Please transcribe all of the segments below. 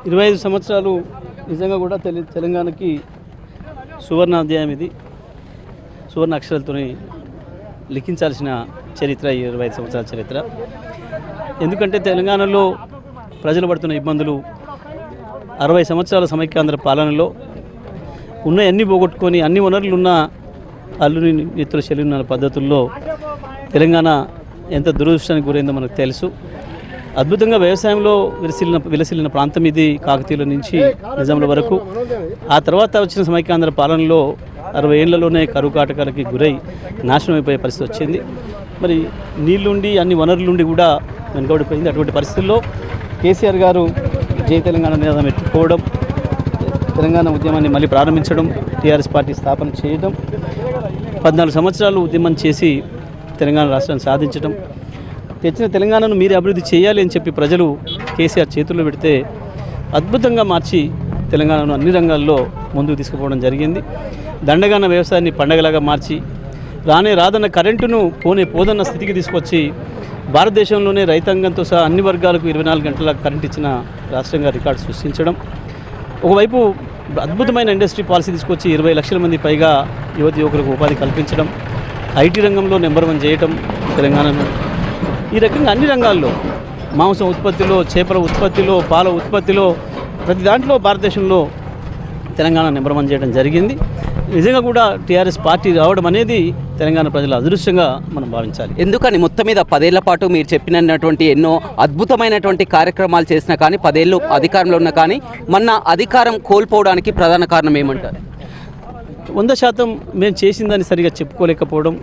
25 సంవత్సరాలు నిజంగా కూడా తెలంగాణకి సువర్ణ అధ్యాయం, ఇది సువర్ణ అక్షరాలతో లిఖించాల్సిన చరిత్ర ఈ 25 సంవత్సరాల చరిత్ర. ఎందుకంటే తెలంగాణలో ప్రజలు పడుతున్న ఇబ్బందులు 60 సంవత్సరాల సమైక్యాంధ్ర పాలనలో ఉన్న అన్ని పోగొట్టుకొని అన్ని వనరులు ఉన్న అల్లుని ఎత్తుల చెల్లిన పద్ధతుల్లో తెలంగాణ ఎంత దురదృష్టానికి గురైందో మనకు తెలుసు. అద్భుతంగా వ్యవసాయంలో విలసిల్లిన ప్రాంతం ఇది. కాకతీయుల నుంచి నిజాముల వరకు. ఆ తర్వాత వచ్చిన సమైక్యాంధ్ర పాలనలో 60 ఏళ్లలోనే కరువు కాటకాలకి గురై నాశనం అయిపోయే పరిస్థితి వచ్చింది. మరి నీళ్ళుండి అన్ని వనరులుండి కూడా వెనుకబడిపోయింది. అటువంటి పరిస్థితుల్లో కేసీఆర్ గారు జై తెలంగాణ నినాదం ఎత్తుకోవడం, తెలంగాణ ఉద్యమాన్ని మళ్ళీ ప్రారంభించడం, టీఆర్ఎస్ పార్టీ స్థాపన చేయడం, 14 సంవత్సరాలు ఉద్యమం చేసి తెలంగాణ రాష్ట్రాన్ని సాధించడం, తెచ్చిన తెలంగాణను మీరే అభివృద్ధి చేయాలి అని చెప్పి ప్రజలు కేసీఆర్ చేతుల్లో పెడితే అద్భుతంగా మార్చి తెలంగాణను అన్ని రంగాల్లో ముందుకు తీసుకుపోవడం జరిగింది. దండగాన వ్యవసాయాన్ని పండగలాగా మార్చి రాదన్న కరెంటును పోదన్న స్థితికి తీసుకొచ్చి భారతదేశంలోనే రైతాంగంతో సహా అన్ని వర్గాలకు 24 గంటల కరెంట్ ఇచ్చిన రాష్ట్రంగా రికార్డు సృష్టించడం. ఒకవైపు అద్భుతమైన ఇండస్ట్రీ పాలసీ తీసుకొచ్చి 20 లక్షల మంది పైగా యువకులకు ఉపాధి కల్పించడం, ఐటీ రంగంలో నెంబర్ 1 చేయటం తెలంగాణను. ఈ రకంగా అన్ని రంగాల్లో మాంసం ఉత్పత్తిలో, చేపల ఉత్పత్తిలో, పాల ఉత్పత్తిలో, ప్రతి దాంట్లో భారతదేశంలో తెలంగాణ నెంబర్ 1 చేయడం జరిగింది. నిజంగా కూడా టీఆర్ఎస్ పార్టీ రావడం అనేది తెలంగాణ ప్రజల అదృష్టంగా మనం భావించాలి. ఎందుకని మొత్తం మీద 10 ఏళ్ల పాటు మీరు చెప్పినటువంటి ఎన్నో అద్భుతమైనటువంటి కార్యక్రమాలు చేసినా కానీ 10 ఏళ్ళు అధికారంలో ఉన్నా కానీ మొన్న అధికారం కోల్పోవడానికి ప్రధాన కారణం ఏమంటారు? 100% మేము చేసిందని సరిగా చెప్పుకోలేకపోవడం,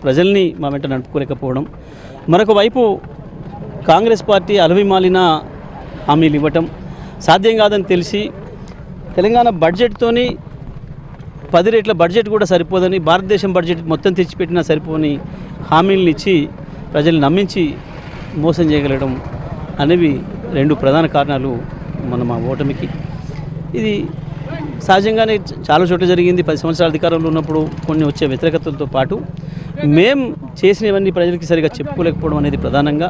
ప్రజల్ని మా వెంట నడుపుకోలేకపోవడం. మరొక వైపు కాంగ్రెస్ పార్టీ అలవిమాలిన హామీలు ఇవ్వటం, సాధ్యం కాదని తెలిసి తెలంగాణ బడ్జెట్తోని 10 రెట్ల బడ్జెట్ కూడా సరిపోదని, భారతదేశం బడ్జెట్ మొత్తం తెచ్చిపెట్టినా సరిపోని హామీలను ఇచ్చి ప్రజల్ని నమ్మించి మోసం చేయగలగడం అనేవి 2 ప్రధాన కారణాలు మా ఓటమికి. ఇది సహజంగానే చాలా చోట్ల జరిగింది. 10 సంవత్సరాల అధికారంలో ఉన్నప్పుడు కొన్ని వచ్చే వ్యతిరేకతలతో పాటు మేము చేసినవన్నీ ప్రజలకి సరిగా చెప్పుకోలేకపోవడం అనేది ప్రధానంగా.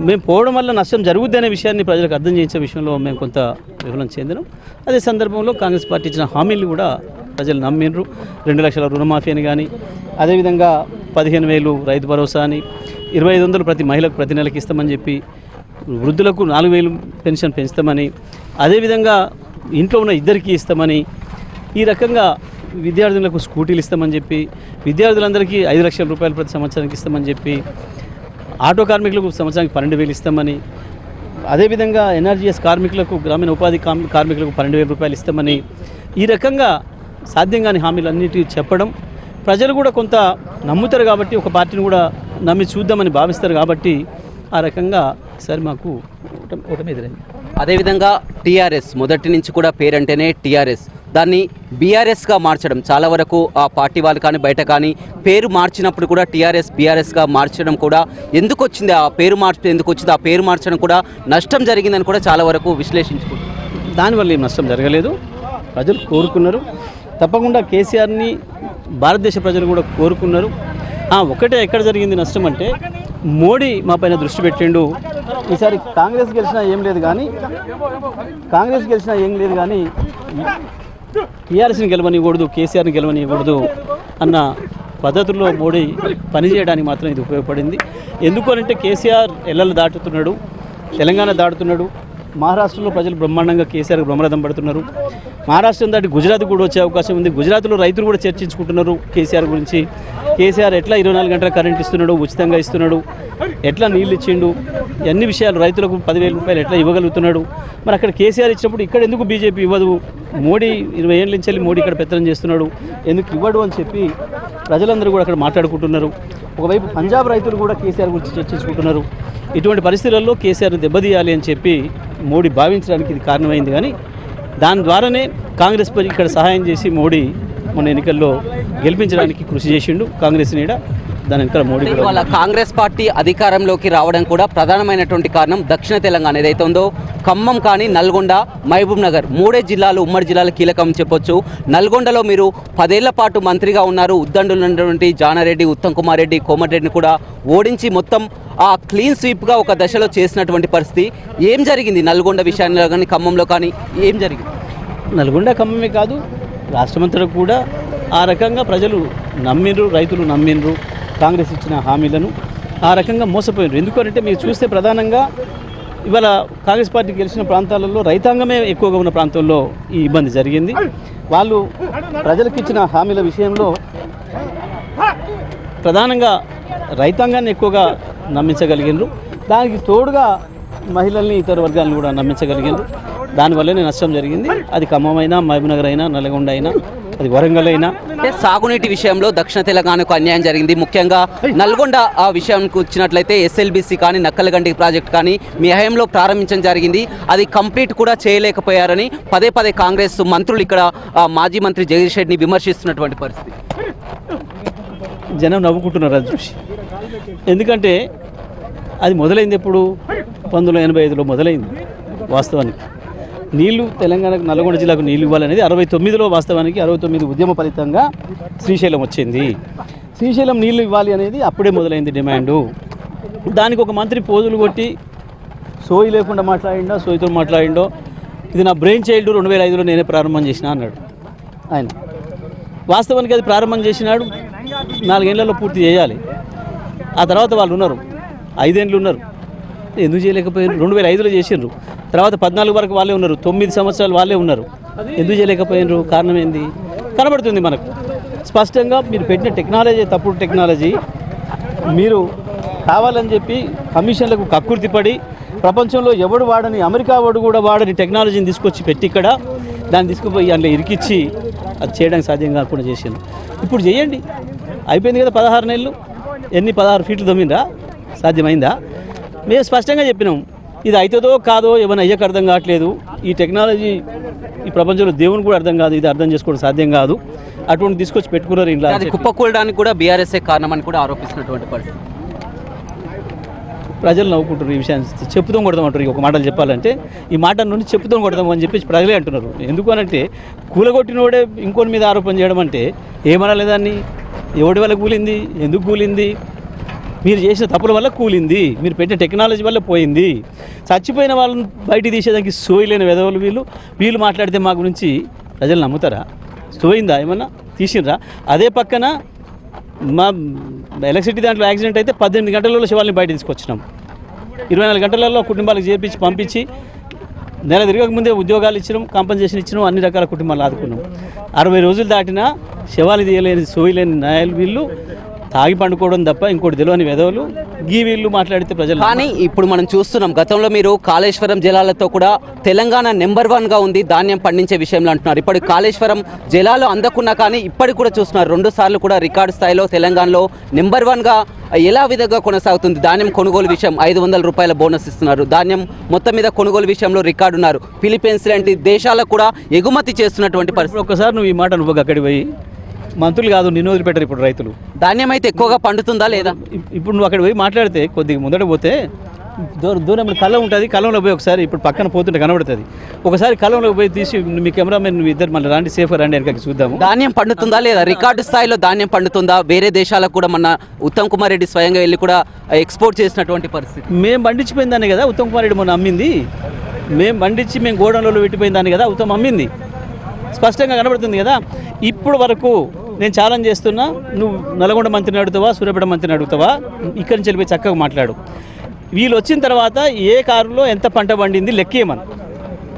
మేము పోవడం వల్ల నష్టం జరుగుద్ది అనే విషయాన్ని ప్రజలకు అర్థం చేయించే విషయంలో మేము కొంత విఫలం చెందినాం. అదే సందర్భంలో కాంగ్రెస్ పార్టీ ఇచ్చిన హామీలు కూడా ప్రజలు నమ్మినరు. 2 లక్షల రుణమాఫీ అని కానీ, అదేవిధంగా 15,000 రైతు భరోసా అని, 2,500 ప్రతి మహిళకు ప్రతి నెలకి ఇస్తామని చెప్పి, వృద్ధులకు 4,000 పెన్షన్ పెంచుతామని, అదేవిధంగా ఇంట్లో ఉన్న ఇద్దరికి ఇస్తామని, ఈ రకంగా విద్యార్థులకు స్కూటీలు ఇస్తామని చెప్పి, విద్యార్థులందరికీ 5 లక్షల రూపాయలు ప్రతి సంవత్సరానికి ఇస్తామని చెప్పి, ఆటో కార్మికులకు సంవత్సరానికి 12,000 ఇస్తామని, అదేవిధంగా ఎన్ఆర్జీఎస్ కార్మికులకు, గ్రామీణ ఉపాధి కార్మికులకు 12,000 రూపాయలు ఇస్తామని, ఈ రకంగా సాధ్యం కాని హామీలన్నిటి చెప్పడం, ప్రజలు కూడా కొంత నమ్ముతారు కాబట్టి, ఒక పార్టీని కూడా నమ్మి చూద్దామని భావిస్తారు కాబట్టి ఆ రకంగా సరే మాకు ఓటమి ఎదురైంది. అదేవిధంగా టీఆర్ఎస్ మొదటి నుంచి కూడా పేరంటేనే టీఆర్ఎస్, దాన్ని బీఆర్ఎస్గా మార్చడం, చాలా వరకు ఆ పార్టీ వాళ్ళు కానీ బయట కానీ పేరు మార్చినప్పుడు కూడా టీఆర్ఎస్ బీఆర్ఎస్గా మార్చడం కూడా ఎందుకు వచ్చింది, ఆ పేరు మార్చడం ఎందుకు వచ్చింది, ఆ పేరు మార్చడం కూడా నష్టం జరిగిందని కూడా చాలా వరకు విశ్లేషించుకుంటారు. దానివల్ల ఏం నష్టం జరగలేదు. ప్రజలు కోరుకున్నారు. తప్పకుండా కేసీఆర్ని భారతదేశ ప్రజలు కూడా కోరుకున్నారు. ఒకటే ఎక్కడ జరిగింది నష్టం అంటే, మోడీ మా పైన దృష్టి పెట్టిండు. ఈసారి కాంగ్రెస్ గెలిచినా ఏం లేదు కానీ టీఆర్ఎస్ని గెలవనివ్వకూడదు, కేసీఆర్ని గెలవనివ్వకూడదు అన్న పద్ధతుల్లో మోడీ పనిచేయడానికి మాత్రం ఇది ఉపయోగపడింది. ఎందుకు అంటే కేసీఆర్ ఎల్లలు దాటుతున్నాడు, తెలంగాణ దాటుతున్నాడు. మహారాష్ట్రలో ప్రజలు బ్రహ్మాండంగా కేసీఆర్ బ్రహ్మరథం పడుతున్నారు. మహారాష్ట్రం దాటి గుజరాత్ కూడా వచ్చే అవకాశం ఉంది. గుజరాత్లో రైతులు కూడా చర్చించుకుంటున్నారు కేసీఆర్ గురించి. కేసీఆర్ ఎట్లా 24 గంటల కరెంట్ ఇస్తున్నాడు, ఉచితంగా ఇస్తున్నాడు, ఎట్లా నీళ్ళు ఇచ్చిండు, అన్ని విషయాలు, రైతులకు 10,000 రూపాయలు ఎట్లా ఇవ్వగలుగుతున్నాడు. మరి అక్కడ కేసీఆర్ ఇచ్చినప్పుడు ఇక్కడ ఎందుకు బీజేపీ ఇవ్వదు? మోడీ 20 ఏళ్ళ నుంచి మోడీ ఇక్కడ పెత్తనం చేస్తున్నాడు, ఎందుకు ఇవ్వడు అని చెప్పి ప్రజలందరూ కూడా అక్కడ మాట్లాడుకుంటున్నారు. ఒకవైపు పంజాబ్ రైతులు కూడా కేసీఆర్ గురించి చర్చించుకుంటున్నారు. ఇటువంటి పరిస్థితులలో కేసీఆర్ని దెబ్బతీయాలి అని చెప్పి మోడీ భావించడానికి ఇది కారణమైంది. కానీ దాని ద్వారానే కాంగ్రెస్ ఇక్కడ సహాయం చేసి మోడీ మన ఎన్నికల్లో గెలిపించడానికి కృషి చేసిండు. కాంగ్రెస్ నీడ దాని వెనకాల మోడీ కూడా ఇవాళ కాంగ్రెస్ పార్టీ అధికారంలోకి రావడం కూడా ప్రధానమైనటువంటి కారణం దక్షిణ తెలంగాణ ఏదైతే ఉందో ఖమ్మం కానీ నల్గొండ మహబూబ్ నగర్ 3 జిల్లాలు ఉమ్మడి జిల్లాలు కీలకం చెప్పొచ్చు. నల్గొండలో మీరు 10 ఏళ్ల పాటు మంత్రిగా ఉన్నారు. ఉద్దండులు ఉన్నటువంటి జానారెడ్డి, ఉత్తమ్ కుమార్ రెడ్డి, కోమటిరెడ్డిని కూడా ఓడించి మొత్తం ఆ క్లీన్ స్వీప్గా ఒక దశలో చేసినటువంటి పరిస్థితి. ఏం జరిగింది నల్గొండ విషయంలో కానీ ఖమ్మంలో కానీ ఏం జరిగింది? నల్గొండ ఖమ్మమే కాదు రాష్ట్రమంతటా కూడా ఆ రకంగా ప్రజలు నమ్మిండ్రు, రైతులు నమ్మిండ్రు కాంగ్రెస్ ఇచ్చిన హామీలను. ఆ రకంగా మోసపోయినారు. ఎందుకంటే మీరు చూస్తే ప్రధానంగా ఇవాళ కాంగ్రెస్ పార్టీ గెలిచిన ప్రాంతాలలో రైతాంగమే ఎక్కువగా ఉన్న ప్రాంతంలో ఈ ఇబ్బంది జరిగింది. వాళ్ళు ప్రజలకు ఇచ్చిన హామీల విషయంలో ప్రధానంగా రైతాంగాన్ని ఎక్కువగా నమ్మించగలిగినారు. దానికి తోడుగా మహిళల్ని ఇతర వర్గాలను కూడా నమ్మించగలిగినారు. దానివల్లనే నష్టం జరిగింది. అది ఖమ్మం అయినా, మహబూబ్నగర్ అయినా, నల్గొండ అయినా, అది వరంగల్ అయినా. అంటే సాగునీటి విషయంలో దక్షిణ తెలంగాణకు అన్యాయం జరిగింది. ముఖ్యంగా నల్గొండ ఆ విషయానికి వచ్చినట్లయితే ఎస్ఎల్బీసీ కానీ నక్కలగండి ప్రాజెక్ట్ కానీ మీ హయాంలో ప్రారంభించడం జరిగింది. అది కంప్లీట్ కూడా చేయలేకపోయారని పదే కాంగ్రెస్ మంత్రులు ఇక్కడ మాజీ మంత్రి జగదీష్ రెడ్డిని విమర్శిస్తున్నటువంటి పరిస్థితి. జనం నవ్వుకుంటున్నారు అది చూసి. ఎందుకంటే అది మొదలైంది ఎప్పుడు 1985లో మొదలైంది. వాస్తవానికి నీళ్లు తెలంగాణకు నల్గొండ జిల్లాకు నీళ్లు ఇవ్వాలనేది 69లో వాస్తవానికి 69 ఉద్యమ ఫలితంగా శ్రీశైలం వచ్చింది. శ్రీశైలం నీళ్లు ఇవ్వాలి అనేది అప్పుడే మొదలైంది డిమాండు. దానికి ఒక మంత్రి పోజులు కొట్టి సోయి లేకుండా మాట్లాడిండో, సోయితో మాట్లాడిండో, ఇది నా బ్రెయిన్ చైల్డ్ 2005లో నేనే ప్రారంభం చేసిన అన్నాడు ఆయన. వాస్తవానికి అది ప్రారంభం చేసినాడు 4 ఏళ్లలో పూర్తి చేయాలి. ఆ తర్వాత వాళ్ళు ఉన్నారు 5 ఏళ్ళు ఉన్నారు. ఎందుకు చేయలేకపోయారు? 2005లో చేసిండ్రు. తర్వాత 14 వరకు వాళ్ళే ఉన్నారు. 9 సంవత్సరాలు వాళ్ళే ఉన్నారు. ఎందుకు చేయలేకపోయినారు? కారణం ఏంది? కనబడుతుంది మనకు స్పష్టంగా. మీరు పెట్టిన టెక్నాలజీ తప్పుడు టెక్నాలజీ. మీరు కావాలని చెప్పి కమిషన్లకు కక్కుర్తి పడి ప్రపంచంలో ఎవడు వాడని, అమెరికా వాడు కూడా వాడని టెక్నాలజీని తీసుకొచ్చి పెట్టి ఇక్కడ దాన్ని తీసుకుపోయి అందులో ఇరికిచ్చి అది చేయడానికి సాధ్యం కాకుండా చేసిండ్రు. ఇప్పుడు చేయండి, అయిపోయింది కదా 16 నెలలు. 16 ఫీట్లు దమ్మిందా? సాధ్యమైందా? మేము స్పష్టంగా చెప్పినాం, ఇది అవుతుందో కాదో ఏమైనా అయ్యకు అర్థం కావట్లేదు. ఈ టెక్నాలజీ ఈ ప్రపంచంలో దేవుని కూడా అర్థం కాదు, ఇది అర్థం చేసుకోవడం సాధ్యం కాదు. అటువంటి తీసుకొచ్చి పెట్టుకున్నారు ఇంట్లో. అది కుప్పకూలడానికి కూడా బీఆర్ఎస్ఏ కారణమని కూడా ఆరోపిస్తున్నటువంటి పరిస్థితి. ప్రజలు నవ్వుకుంటారు ఈ విషయాన్ని. చెప్పుతాం కొడతామంటారు. ఒక మాటలు చెప్పాలంటే ఈ మాట నుండి చెప్పుతాం కొడతాం అని చెప్పేసి ప్రజలే అంటున్నారు. ఎందుకు అనంటే కూలగొట్టినోడే ఇంకోటి మీద ఆరోపణ చేయడం అంటే ఏమనాలి దాన్ని? ఎవడి వల్ల కూలింది? ఎందుకు కూలింది? మీరు చేసిన తప్పుల వల్ల కూలింది. మీరు పెట్టిన టెక్నాలజీ వల్ల పోయింది. చచ్చిపోయిన వాళ్ళని బయటికి తీసేదానికి సోయలేని వెధవలు వీళ్ళు మాట్లాడితే మా గురించి ప్రజలు నమ్ముతారా? సోయిందా? ఏమన్నా తీసిండ్రా? అదే పక్కన మా ఎలక్ట్రిసిటీ దాంట్లో యాక్సిడెంట్ అయితే 18 గంటలలో శివాలని బయట తీసుకొచ్చినాం. 24 గంటలలో కుటుంబాలకు చేర్పించి పంపించి నెల తిరగక ముందే ఉద్యోగాలు ఇచ్చినాం, కాంపన్సేషన్ ఇచ్చినాం, అన్ని రకాల కుటుంబాలు ఆదుకున్నాం. 60 రోజులు దాటినా శవాలు తీయలేని సోయలేని నాయలు వీళ్ళు తాగి పండుకోవడం తప్ప ఇంకోటి తెలియని వెధవలు వీళ్ళు మాట్లాడితే ప్రజలు. కానీ ఇప్పుడు మనం చూస్తున్నాం, గతంలో మీరు కాళేశ్వరం జలాలతో కూడా తెలంగాణ నెంబర్ 1గా ఉంది ధాన్యం పండించే విషయంలో అంటున్నారు. ఇప్పుడు కాళేశ్వరం జలాలు అందకున్నా కానీ ఇప్పటికి కూడా చూస్తున్నారు 2 సార్లు కూడా రికార్డు స్థాయిలో తెలంగాణలో నెంబర్ 1గా ఎలా విధంగా కొనసాగుతుంది. ధాన్యం కొనుగోలు విషయం 500 రూపాయల బోనస్ ఇస్తున్నారు. ధాన్యం మొత్తం మీద కొనుగోలు విషయంలో రికార్డు ఉన్నారు. ఫిలిప్పీన్స్ లాంటి దేశాలకు కూడా ఎగుమతి చేస్తున్నటువంటి పరిస్థితి. ఒక్కసారి నువ్వు ఈ మాట నువ్వు అక్కడికి పోయి మంత్రులు కాదు నిన్ను వదిలిపెట్టారు. ఇప్పుడు రైతులు ధాన్యం అయితే ఎక్కువగా పండుతుందా లేదా? ఇప్పుడు నువ్వు అక్కడ పోయి మాట్లాడితే కొద్దిగా ముందట పోతే దూరం కళ్ళం ఉంటుంది. కళ్ళంలో పోయి ఒకసారి ఇప్పుడు పక్కన పోతుంటే కనబడుతుంది. ఒకసారి కళ్ళంలో పోయి తీసి మీ కెమెరామెన్ నువ్వు ఇద్దరు మళ్ళీ రండి, సేఫ్గా రండి వెనకకి చూద్దాము. ధాన్యం పండుతుందా లేదా? రికార్డు స్థాయిలో ధాన్యం పండుతుందా? వేరే దేశాలకు కూడా మన ఉత్తమ్ కుమార్ రెడ్డి స్వయంగా వెళ్ళి కూడా ఎక్స్పోర్ట్ చేసినటువంటి పరిస్థితి. మేము పండించిపోయిందాన్ని కదా ఉత్తమ్ కుమార్ రెడ్డి మొన్న అమ్మింది. మేము పండించి మేము గోడౌన్లలో పెట్టిపోయిందాన్ని కదా ఉత్తమ్ అమ్మింది. స్పష్టంగా కనబడుతుంది కదా. ఇప్పుడు వరకు నేను ఛాలెంజ్ చేస్తున్నా, నువ్వు నల్గొండ మంత్రిని అడుగుతావా, సూర్యాపేట మంత్రిని అడుగుతావా, ఇక్కడి నుంచి వెళ్ళిపోయి చక్కగా మాట్లాడు. వీళ్ళు వచ్చిన తర్వాత ఏ కారులో ఎంత పంట పండింది లెక్కేయమను.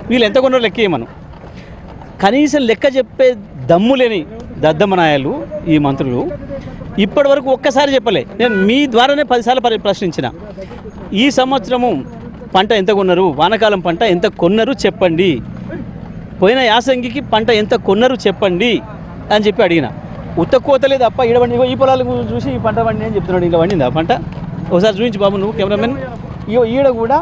వీళ్ళు ఎంత కొన్నారో లెక్కేయమను. కనీసం లెక్క చెప్పే దమ్ము లేని దద్దమనాయాలు ఈ మంత్రులు ఇప్పటి వరకు ఒక్కసారి చెప్పలే. నేను మీ ద్వారానే 10 సార్లు ప్రశ్నించిన. ఈ సంవత్సరము పంట ఎంత కొన్నారు, వానాకాలం పంట ఎంత కొన్నారు చెప్పండి, పోయిన యాసంగికి పంట ఎంత కొన్నారు చెప్పండి అని చెప్పి అడిగిన. ఉత్త కోతలేదు తప్ప ఈడవండి ఈ పొలాలు చూసి ఈ పంట పండి అని చెప్తున్నాడు. ఇలా పండింది ఆ పంట ఒకసారి చూపించి బాబు నువ్వు కెమెరామెన్. ఈడ కూడా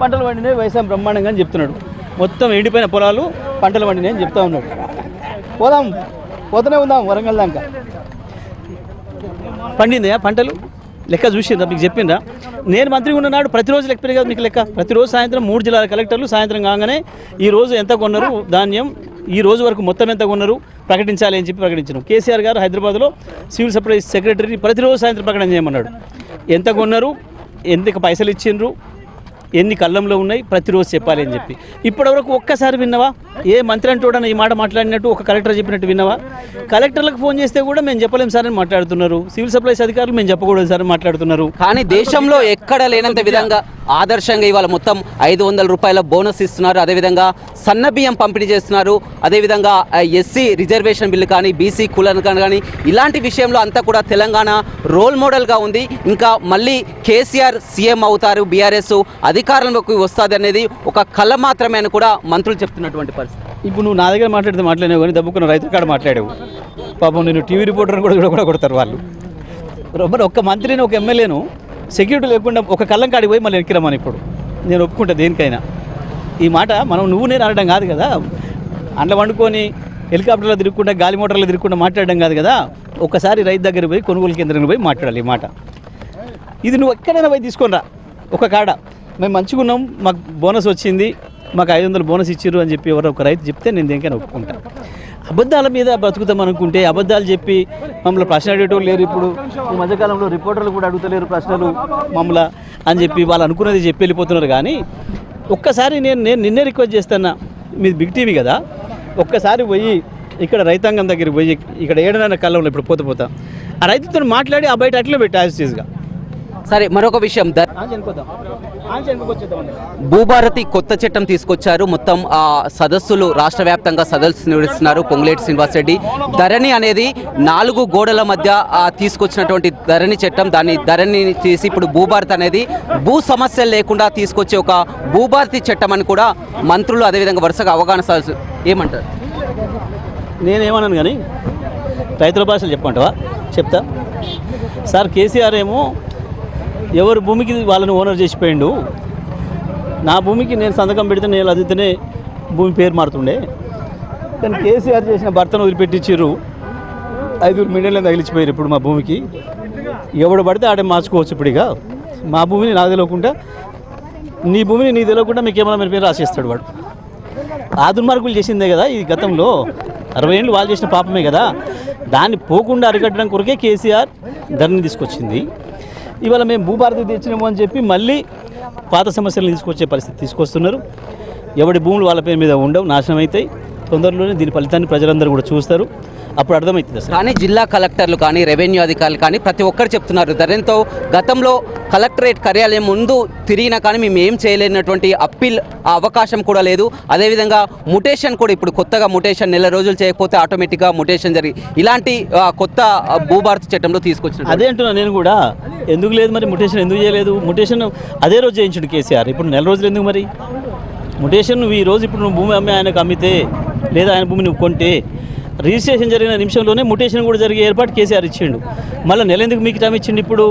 పంటలు పండినాయి వ్యవసాయం బ్రహ్మాండంగా అని చెప్తున్నాడు. మొత్తం ఎండిపోయిన పొలాలు పంటలు పండినాయి అని చెప్తా ఉన్నాడు. పోతూనే ఉందాం వరంగల్ దాకా. పండిందా పంటలు లెక్క చూసిండ్రా మీకు చెప్పిండ్రా నేను మంత్రిగా ఉన్ననాడు ప్రతిరోజు లెక్క పెరిగదు మీకు లెక్క ప్రతిరోజు సాయంత్రం 3 జిల్లాల కలెక్టర్లు సాయంత్రం కాగానే ఈ రోజు ఎంత కొన్నారు ధాన్యం ఈ రోజు వరకు మొత్తం ఎంత కొన్నారు ప్రకటించాలి అని చెప్పి ప్రకటించారు. కేసీఆర్ గారు హైదరాబాద్లో సివిల్ సప్లైస్ సెక్రటరీ ప్రతిరోజు సాయంత్రం ప్రకటన చేయమన్నాడు. ఎంత కొన్నారు, ఎందుకు పైసలు ఇచ్చిండ్రు, ఎన్ని కళ్ళంలో ఉన్నాయి ప్రతిరోజు చెప్పాలి అని చెప్పి. ఇప్పటివరకు ఒక్కసారి విన్నావా? ఏ మంత్రి అంటూడని ఈ మాట మాట్లాడినట్టు ఒక కలెక్టర్ చెప్పినట్టు విన్నావా? కలెక్టర్లకు ఫోన్ చేస్తే కూడా మేము చెప్పలేము సార్ అని మాట్లాడుతున్నారు. సివిల్ సప్లైస్ అధికారులు మేము చెప్పకూడదు సార్ అని మాట్లాడుతున్నారు. కానీ దేశంలో ఎక్కడ లేనంత విధంగా ఆదర్శంగా ఇవాళ మొత్తం 500 రూపాయల బోనస్ ఇస్తున్నారు. అదేవిధంగా సన్న బియ్యం పంపిణీ చేస్తున్నారు. అదేవిధంగా ఎస్సీ రిజర్వేషన్ బిల్లు కానీ బీసీ కులను కానీ ఇలాంటి విషయంలో అంతా కూడా తెలంగాణ రోల్ మోడల్గా ఉంది. ఇంకా మళ్ళీ కేసీఆర్ సీఎం అవుతారు, బీఆర్ఎస్ అధికారంలోకి వస్తుంది అనేది ఒక కళ మాత్రమే అని కూడా మంత్రులు చెప్తున్నటువంటి పరిస్థితి. ఇప్పుడు నువ్వు నా దగ్గర మాట్లాడినావు కానీ దబ్బుకున్న రైతుల కాడ మాట్లాడావు. పాపం నేను టీవీ రిపోర్టర్ని కూడా కొడతారు వాళ్ళు. మరి ఒక్క మంత్రిని ఒక ఎమ్మెల్యేను సెక్యూరిటీ లేకుండా ఒక కళ్ళం కాడికి పోయి మళ్ళీ ఎక్కిరమ్మని ఇప్పుడు నేను ఒప్పుకుంటా దేనికైనా. ఈ మాట నువ్వు నేను అనడం కాదు కదా, అండ్ల వండుకొని హెలికాప్టర్లో తిరుగుకుంటా గాలి మోటార్లో తిరుగుకుంటా మాట్లాడడం కాదు కదా. ఒక్కసారి రైతు దగ్గర పోయి కొనుగోలు కేంద్రానికి పోయి మాట్లాడాలి ఈ మాట. ఇది నువ్వు ఎక్కడైనా పోయి తీసుకునిరా ఒక కాడ. మేము మంచిగా ఉన్నాం, మాకు బోనస్ వచ్చింది, మాకు 500 బోనస్ ఇచ్చారు అని చెప్పి ఎవరో ఒక రైతు చెప్తే నేను దేనికైనా ఒప్పుకుంటా. అబద్ధాల మీద బ్రతుకుతాం అనుకుంటే అబద్ధాలు చెప్పి మమ్మల్ని ప్రశ్న అడిగేటోళ్ళు లేరు. ఇప్పుడు ఈ మధ్యకాలంలో రిపోర్టర్లు కూడా అడుగుతలేరు ప్రశ్నలు మమ్మల్ని అని చెప్పి వాళ్ళు అనుకున్నది చెప్పి వెళ్ళిపోతున్నారు. కానీ ఒక్కసారి నేను నిన్నే రిక్వెస్ట్ చేస్తున్నా, మీది బిగ్ టీవీ కదా, ఒక్కసారి పోయి ఇక్కడ రైతాంగం దగ్గరికి పోయి ఇక్కడ 7 కాలంలో ఇప్పుడు పోతా ఆ రైతుతో మాట్లాడి ఆ బయట అట్లే పెట్టి యాజిటీస్గా. సరే, మరొక విషయం, భూభారతి కొత్త చట్టం తీసుకొచ్చారు. మొత్తం సదస్సులు రాష్ట్ర వ్యాప్తంగా సదస్సు నిర్వహిస్తున్నారు. పొంగులేటి శ్రీనివాసరెడ్డి ధరణి అనేది 4 గోడల మధ్య తీసుకొచ్చినటువంటి ధరణి చట్టం, దాన్ని ధరణి చేసి ఇప్పుడు భూభారతి అనేది భూ సమస్యలు లేకుండా తీసుకొచ్చే ఒక భూభారతి చట్టం అని కూడా మంత్రులు అదేవిధంగా వరుసగా అవగాహన సదస్సు ఏమంటారు? నేనేమన్నాను కానీ రైతుల భాషలు చెప్పమంటావా? చెప్తా సార్. కేసీఆర్ ఏమో ఎవరి భూమికి వాళ్ళని ఓనర్ చేసిపోయిండు, నా భూమికి నేను సంతకం పెడితే నేను అదితేనే భూమి పేరు మారుతుండే, కానీ కేసీఆర్ చేసిన భర్తను వదిలిపెట్టించారు. 5 మిలియన్లు తగిలిచ్చిపోయారు ఇప్పుడు మా భూమికి. ఎవడు పడితే ఆడే మార్చుకోవచ్చు. ఇప్పుడు ఇక మా భూమిని నాకు తెలియకుండా నీ భూమిని నీకు తెలియకుండా మీకు ఏమైనా మీరు పేరు రాసేస్తాడు వాడు. ఆ దుర్మార్గులు చేసిందే కదా ఈ గతంలో 60 ఏళ్ళు వాళ్ళు చేసిన పాపమే కదా. దాన్ని పోకుండా అరికట్టడం కొరకే కేసీఆర్ ధరణి తీసుకొచ్చింది. ఇవాళ మేము భూభారతి తెచ్చినాము అని చెప్పి మళ్ళీ పాత సమస్యలను తీసుకొచ్చే పరిస్థితి తీసుకొస్తున్నారు. ఎవడి భూములు వాళ్ళ పేరు మీద ఉండవు, నాశనం అవుతాయి. తొందరలోనే దీని ఫలితాన్ని ప్రజలందరూ కూడా చూస్తారు, అప్పుడు అర్థమవుతుంది అసలు. కానీ జిల్లా కలెక్టర్లు కానీ రెవెన్యూ అధికారులు కానీ ప్రతి ఒక్కరు చెప్తున్నారు ధరణితో గతంలో కలెక్టరేట్ కార్యాలయం ముందు తిరిగినా కానీ మేము ఏం చేయలేనటువంటి అప్పీల్ అవకాశం కూడా లేదు. అదేవిధంగా ముటేషన్ కూడా ఇప్పుడు కొత్తగా ముటేషన్ నెల రోజులు చేయకపోతే ఆటోమేటిక్గా ముటేషన్ జరిగి ఇలాంటి కొత్త భూభారతి చట్టంలో తీసుకొచ్చిన అదే అంటున్నా నేను కూడా. ఎందుకు లేదు మరి ముటేషన్ ఎందుకు చేయలేదు? ముటేషన్ అదే రోజు చేయించుడు కేసీఆర్. ఇప్పుడు నెల రోజులు ఎందుకు మరి ముటేషన్? నువ్వు ఈ రోజు ఇప్పుడు నువ్వు భూమి అమ్మే ఆయనకు అమ్మితే లేదా ఆయన భూమి నువ్వు కొంటే రిజిస్ట్రేషన్ జరిగిన నిమిషంలోనే ముటేషన్ కూడా జరిగే ఏర్పాటు కేసీఆర్ ఇచ్చిండు. మళ్ళీ నెల ఎందుకు మీకు టైం ఇచ్చిండు ఇప్పుడు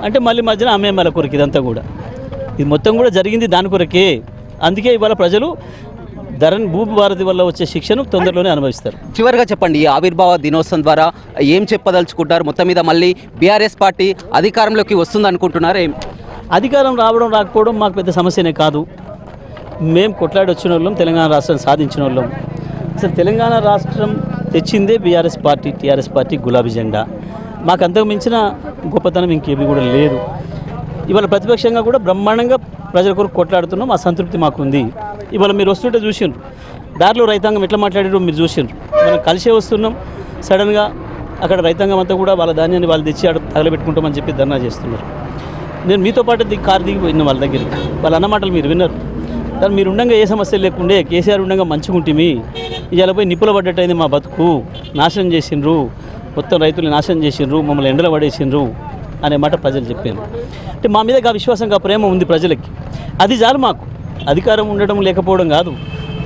అంటే మళ్ళీ మధ్యన అమ్మే మళ్ళీ కొరకు ఇదంతా కూడా ఇది మొత్తం కూడా జరిగింది దాని కొరకే. అందుకే ఇవాళ ప్రజలు ధరణి భూభారతి వల్ల వచ్చే శిక్షను తొందరలోనే అనుభవిస్తారు. చివరిగా చెప్పండి, ఈ ఆవిర్భావ దినోత్సవం ద్వారా ఏం చెప్పదలుచుకుంటారు? మొత్తం మీద మళ్ళీ బీఆర్ఎస్ పార్టీ అధికారంలోకి వస్తుంది అనుకుంటున్నారు? ఏం అధికారం రావడం రాకపోవడం మాకు పెద్ద సమస్యనే కాదు. మేము కొట్లాడి వచ్చిన వాళ్ళం, తెలంగాణ రాష్ట్రం సాధించిన వాళ్ళం. అసలు తెలంగాణ రాష్ట్రం తెచ్చిందే బీఆర్ఎస్ పార్టీ, టీఆర్ఎస్ పార్టీ గులాబీ జెండా. మాకు అంతకు మించిన గొప్పతనం ఇంకేమీ కూడా లేదు. ఇవాళ ప్రతిపక్షంగా కూడా బ్రహ్మాండంగా ప్రజల కొరకు కొట్లాడుతున్నాం. ఆ సంతృప్తి మాకుంది. ఇవాళ మీరు వస్తుంటే చూసిండ్రు, దారిలో రైతాంగం ఎట్లా మాట్లాడారో మీరు చూసిండ్రు. మనం కలిసే వస్తున్నాం. సడన్గా అక్కడ రైతాంగం అంతా కూడా వాళ్ళ ధాన్యాన్ని వాళ్ళు తెచ్చి ఆడ తగలబెట్టుకుంటామని చెప్పి ధర్నా చేస్తున్నారు. నేను మీతో పాటు కారు దిగి పోయిన వాళ్ళ దగ్గరికి, వాళ్ళ అన్నమాటలు మీరు విన్నారు. దాన్ని మీరు ఉండగా ఏ సమస్యలు లేకుండే, కేసీఆర్ ఉండగా మంచిగా ఉంటుంది. ఇవాళ పోయి నిప్పుల పడ్డట్టయింది మా బతుకు, నాశనం చేసిండ్రు, మొత్తం రైతులు నాశనం చేసిండ్రు, మమ్మల్ని ఎండలో పడేసిండ్రు అనే మాట ప్రజలు చెప్పారు. అంటే మా మీద విశ్వాసం ప్రేమ ఉంది ప్రజలకి. అది చాలు మాకు. అధికారం ఉండడం లేకపోవడం కాదు,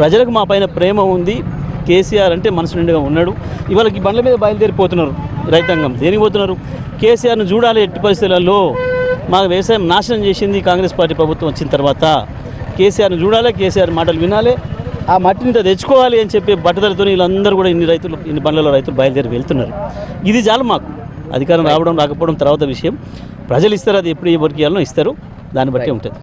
ప్రజలకు మా పైన ప్రేమ ఉంది. కేసీఆర్ అంటే మనసు నిండుగా ఉన్నాడు. ఇవాళకి బండ్ల మీద బయలుదేరిపోతున్నారు రైతాంగం. దేనికి పోతున్నారు? కేసీఆర్ను చూడాలి. ఎట్టి పరిస్థితులలో మా వ్యవసాయం నాశనం చేసింది కాంగ్రెస్ పార్టీ ప్రభుత్వం వచ్చిన తర్వాత. కేసీఆర్ను చూడాలి, కేసీఆర్ మాటలు వినాలి, ఆ మట్టిని తెచ్చుకోవాలి అని చెప్పి బట్టదలతో వీళ్ళందరూ కూడా ఇన్ని బండ్లలో రైతులు బయలుదేరి వెళ్తున్నారు. ఇది చాలు మాకు. అధికారం రావడం రాకపోవడం తర్వాత విషయం. ప్రజలు ఇస్తారు, అది ఎప్పుడు ఎవరికి ఇవ్వాలనో ఇస్తారు, దాన్ని బట్టి ఉంటుంది.